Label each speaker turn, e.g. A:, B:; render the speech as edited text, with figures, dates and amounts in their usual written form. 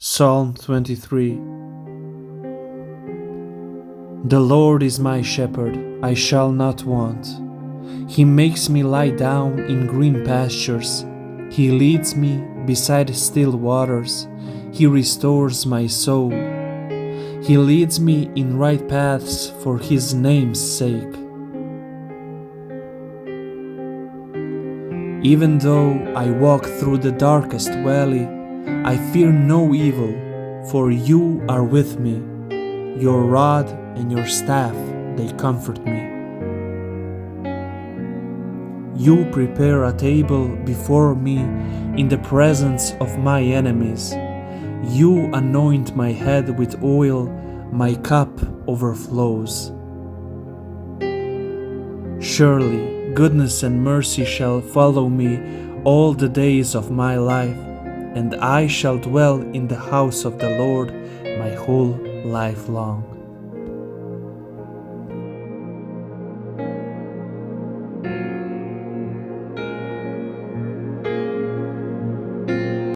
A: Psalm 23. The Lord is my shepherd, I shall not want. He makes me lie down in green pastures. He leads me beside still waters. He restores my soul. He leads me in right paths for His name's sake. Even though I walk through the darkest valley, I fear no evil, for You are with me. Your rod and Your staff, they comfort me. You prepare a table before me in the presence of my enemies. You anoint my head with oil, my cup overflows. Surely goodness and mercy shall follow me all the days of my life, and I shall dwell in the house of the Lord my whole life long.